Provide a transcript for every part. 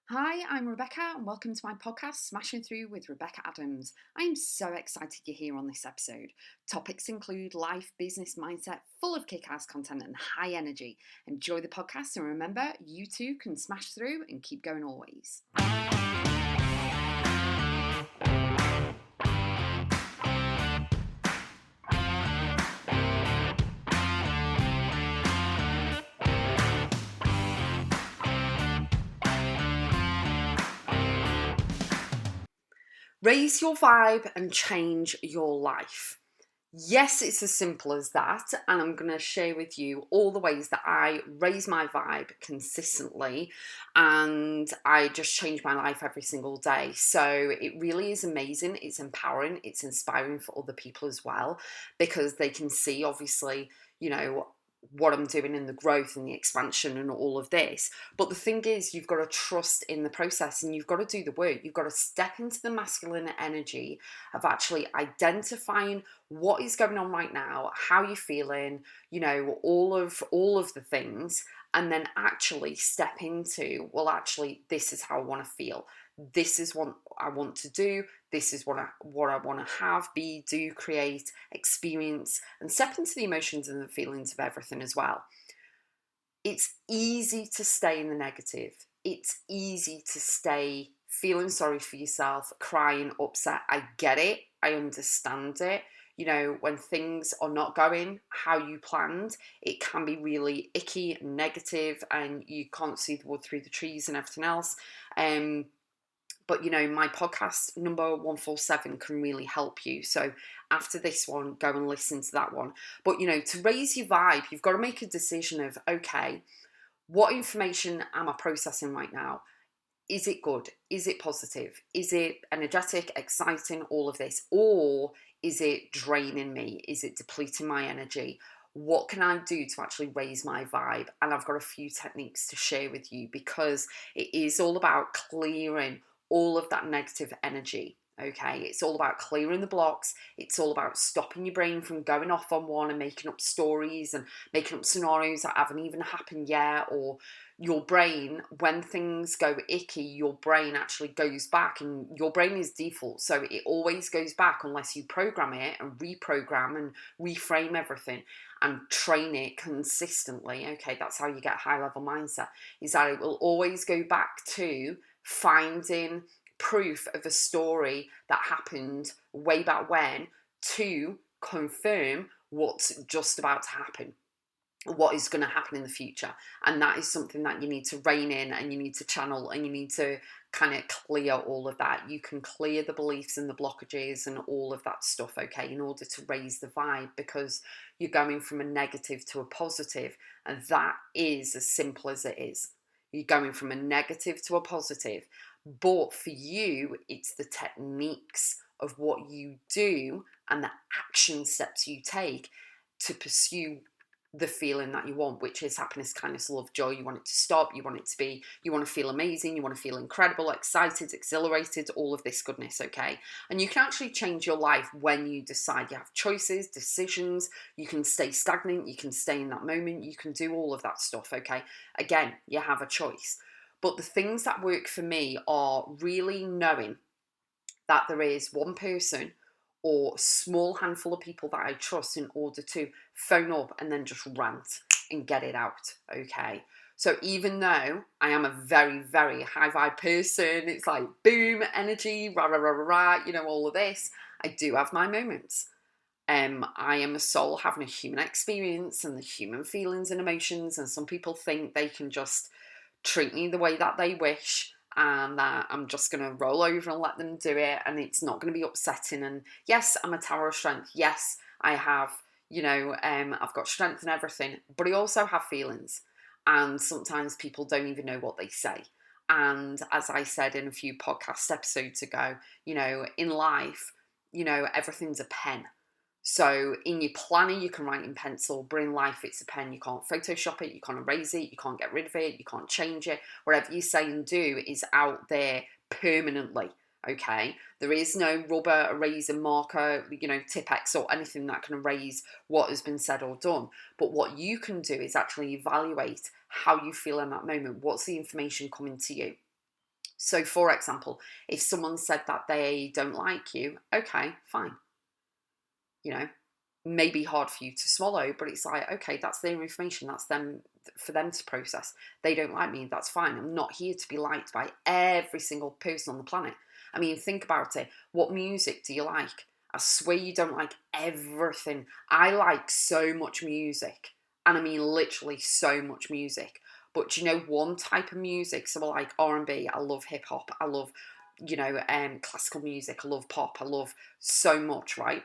Hi, I'm Rebecca, and welcome to my podcast, Smashing Through with Rebecca.x. I am so excited you're here on this episode. Topics include life, business, mindset, full of kick-ass content and high energy. Enjoy the podcast, and remember, you too can smash through and keep going always. Raise your vibe and change your life. Yes, it's as simple as that, and I'm going to share with you all the ways that I raise my vibe consistently and I just change my life every single day. So it really is amazing, it's empowering, it's inspiring for other people as well, because they can see, obviously, what I'm doing in the growth and the expansion and all of this. But the thing is, you've got to trust in the process and you've got to do the work. You've got to step into the masculine energy of actually identifying what is going on right now, how you're feeling, all of the things, and then actually step into, well, actually, this is how I want to feel. This is what I want to do. This is what I want to have, be, do, create, experience, and step into the emotions and the feelings of everything as well. It's easy to stay in the negative. It's easy to stay feeling sorry for yourself, crying, upset. I get it. I understand it. When things are not going how you planned, it can be really icky and negative, and you can't see the wood through the trees and everything else. But my podcast number 147 can really help you. So after this one, go and listen to that one. But to raise your vibe, you've got to make a decision of, okay, what information am I processing right now? Is it good? Is it positive? Is it energetic, exciting, all of this? Or is it draining me? Is it depleting my energy? What can I do to actually raise my vibe? And I've got a few techniques to share with you, because it is all about clearing all of that negative energy. Okay, it's all about clearing the blocks. It's all about stopping your brain from going off on one and making up stories and making up scenarios that haven't even happened yet. Or your brain, when things go icky, your brain actually goes back, and your brain is default, so it always goes back unless you program it and reprogram and reframe everything and train it consistently. Okay, that's how you get high level mindset, is that it will always go back to finding proof of a story that happened way back when to confirm what's just about to happen, what is going to happen in the future. And that is something that you need to rein in, and you need to channel, and you need to kind of clear all of that. You can clear the beliefs and the blockages and all of that stuff, okay, in order to raise the vibe, because you're going from a negative to a positive, and that is as simple as it is. You're going from a negative to a positive. But for you, it's the techniques of what you do and the action steps you take to pursue the feeling that you want, which is happiness, kindness, love, joy. You want it to stop. You want it to be, you want to feel amazing. You want to feel incredible, excited, exhilarated, all of this goodness, okay? And you can actually change your life when you decide. You have choices, decisions. You can stay stagnant. You can stay in that moment. You can do all of that stuff, okay? Again, you have a choice. But the things that work for me are really knowing that there is one person or small handful of people that I trust in order to phone up and then just rant and get it out, okay? So even though I am a very, very high vibe person, it's like boom, energy, rah, rah, rah, rah, rah, all of this, I do have my moments. I am a soul having a human experience and the human feelings and emotions, and some people think they can just treat me the way that they wish, and that I'm just going to roll over and let them do it, and it's not going to be upsetting. And yes, I'm a tower of strength. Yes, I have, I've got strength and everything, but I also have feelings, and sometimes people don't even know what they say. And as I said in a few podcast episodes ago, in life, everything's a pen. So in your planner, you can write in pencil, but in life, it's a pen. You can't Photoshop it, you can't erase it, you can't get rid of it, you can't change it. Whatever you say and do is out there permanently, okay? There is no rubber, eraser, marker, Tip-X or anything that can erase what has been said or done. But what you can do is actually evaluate how you feel in that moment. What's the information coming to you? So for example, if someone said that they don't like you, okay, fine. You know, may be hard for you to swallow, but it's like, okay, that's their information. That's them, for them to process. They don't like me. That's fine. I'm not here to be liked by every single person on the planet. I mean, think about it. What music do you like? I swear you don't like everything. I like so much music. And I mean, literally so much music. But do you know one type of music? So I like R&B. I love hip hop. I love, classical music. I love pop. I love so much, right?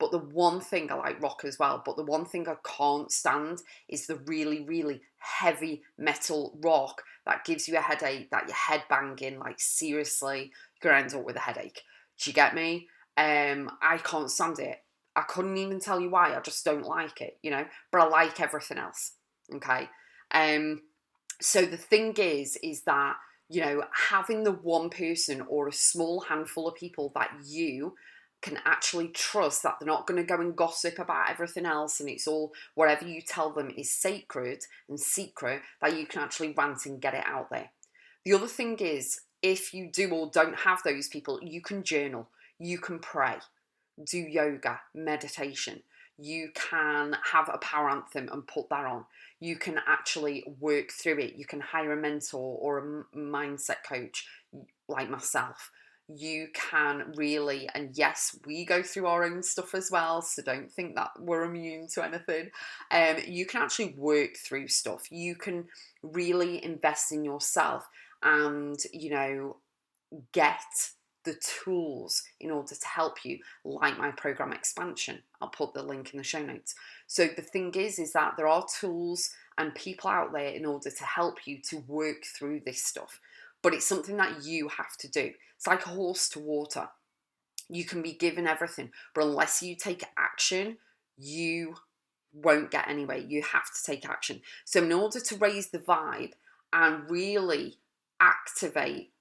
But the one thing I like rock as well, but the one thing I can't stand is the really, really heavy metal rock that gives you a headache, that you're head banging, like seriously, you're gonna end up with a headache. Do you get me? I can't stand it. I couldn't even tell you why, I just don't like it, but I like everything else. Okay. So the thing is that, having the one person or a small handful of people that you can actually trust, that they're not going to go and gossip about everything else, and it's all, whatever you tell them is sacred and secret, that you can actually rant and get it out there. The other thing is, if you do or don't have those people, you can journal, you can pray, do yoga, meditation. You can have a power anthem and put that on. You can actually work through it. You can hire a mentor or a mindset coach like myself. You can really, and yes, we go through our own stuff as well, so don't think that we're immune to anything. You can actually work through stuff. You can really invest in yourself and, get the tools in order to help you, like my program expansion. I'll put the link in the show notes. So the thing is that there are tools and people out there in order to help you to work through this stuff. But it's something that you have to do. It's like a horse to water. You can be given everything, but unless you take action, you won't get anywhere. You have to take action. So in order to raise the vibe and really activate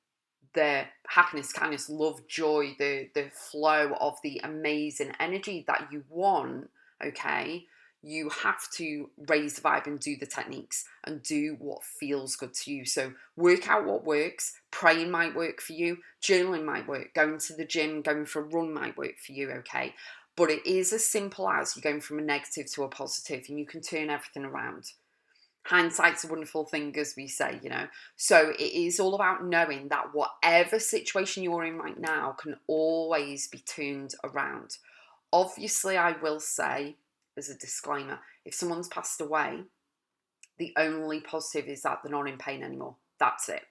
the happiness, kindness, love, joy, the flow of the amazing energy that you want, okay, you have to raise the vibe and do the techniques and do what feels good to you. So work out what works. Praying might work for you. Journaling might work. Going to the gym, going for a run might work for you, okay? But it is as simple as you're going from a negative to a positive, and you can turn everything around. Hindsight's a wonderful thing, as we say, So it is all about knowing that whatever situation you're in right now can always be turned around. Obviously, I will say, as a disclaimer, if someone's passed away, the only positive is that they're not in pain anymore. That's it.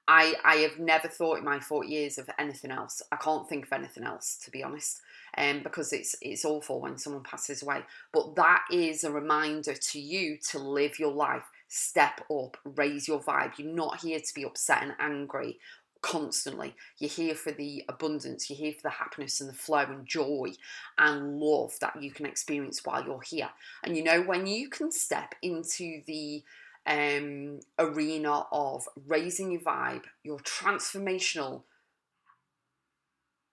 I have never thought in my 40 years of anything else. I can't think of anything else, to be honest, because it's awful when someone passes away. But that is a reminder to you to live your life, step up, raise your vibe. You're not here to be upset and angry constantly. You're here for the abundance. You're here for the happiness and the flow and joy and love that you can experience while you're here. And when you can step into the arena of raising your vibe, your transformational,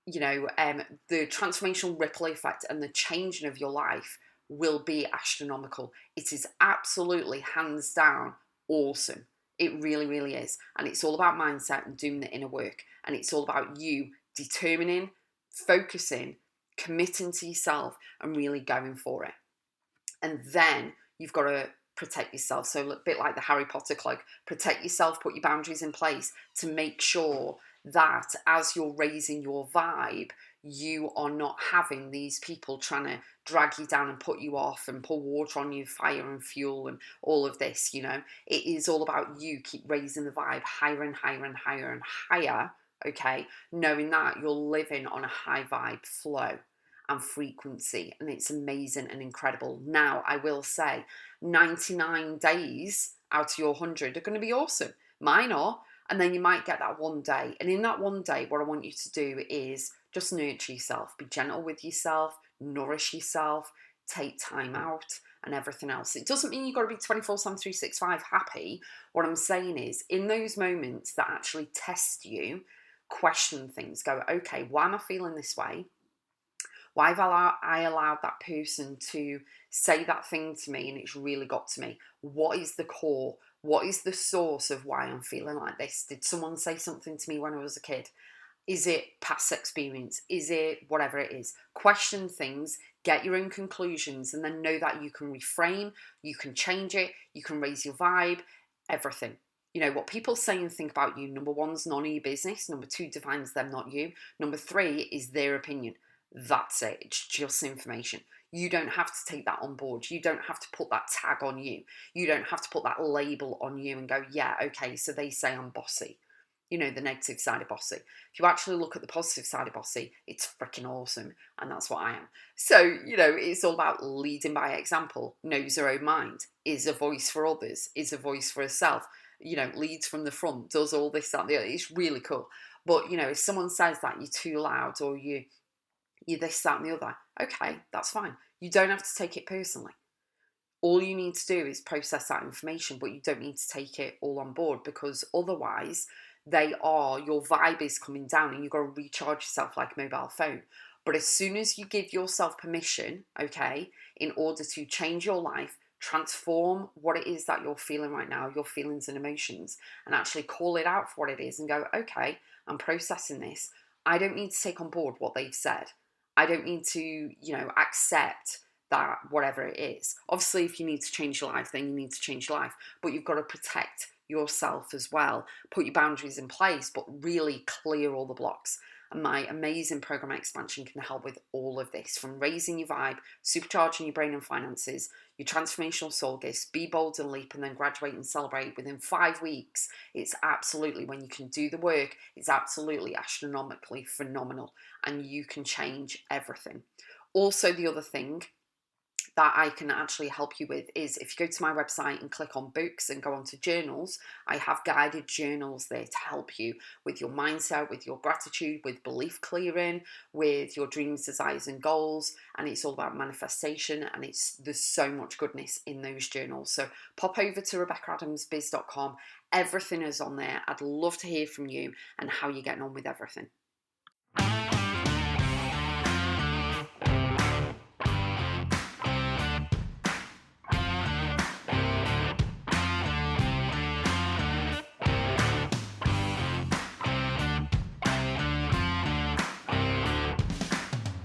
the transformational ripple effect and the changing of your life will be astronomical. It is absolutely, hands down, awesome. It really, really is. And it's all about mindset and doing the inner work. And it's all about you determining, focusing, committing to yourself and really going for it. And then you've got to protect yourself. So a bit like the Harry Potter cloak, protect yourself, put your boundaries in place to make sure that as you're raising your vibe, you are not having these people trying to drag you down and put you off and pour water on you, fire and fuel and all of this, It is all about you keep raising the vibe higher and higher and higher and higher, okay? Knowing that you're living on a high vibe flow and frequency, and it's amazing and incredible. Now, I will say 99 days out of your 100 are going to be awesome. Mine are. And then you might get that one day. And in that one day, what I want you to do is just nurture yourself. Be gentle with yourself. Nourish yourself. Take time out and everything else. It doesn't mean you've got to be 24/7, 365 happy. What I'm saying is, in those moments that actually test you, question things. Go, okay, why am I feeling this way? Why have I allowed that person to say that thing to me and it's really got to me? What is the core? What is the source of why I'm feeling like this? Did someone say something to me when I was a kid? Is it past experience? Is it whatever it is? Question things, get your own conclusions, and then know that you can reframe, you can change it, you can raise your vibe, everything. You know, what people say and think about you, number one, is none of your business. Number two, defines them, not you. Number three is their opinion. That's it. It's just information. You don't have to take that on board. You don't have to put that tag on you. You don't have to put that label on you and go, yeah, okay, so they say I'm bossy. You know, the negative side of bossy. If you actually look at the positive side of bossy, it's freaking awesome. And that's what I am. So, you know, it's all about leading by example, knows her own mind, is a voice for others, is a voice for herself, you know, leads from the front, does all this, that, and the other. It's really cool. But, you know, if someone says that you're too loud or you're this, that, and the other, okay, that's fine. You don't have to take it personally. All you need to do is process that information, but you don't need to take it all on board, because otherwise your vibe is coming down and you've got to recharge yourself like a mobile phone. But as soon as you give yourself permission, okay, in order to change your life, transform what it is that you're feeling right now, your feelings and emotions, and actually call it out for what it is and go, okay, I'm processing this. I don't need to take on board what they've said. I don't need to, you know, accept that whatever it is. Obviously, if you need to change your life, then you need to change your life, but you've got to protect yourself as well. Put your boundaries in place, but really clear all the blocks. And my amazing program expansion can help with all of this, from raising your vibe, supercharging your brain and finances, your transformational soul gifts, be bold and leap, and then graduate and celebrate within 5 weeks. It's absolutely, when you can do the work, it's absolutely astronomically phenomenal, and you can change everything. Also, the other thing that I can actually help you with is, if you go to my website and click on books and go on to journals, I have guided journals there to help you with your mindset, with your gratitude, with belief clearing, with your dreams, desires and goals. And it's all about manifestation, and there's so much goodness in those journals. So pop over to Rebecca.x. Everything is on there. I'd love to hear from you and how you're getting on with everything.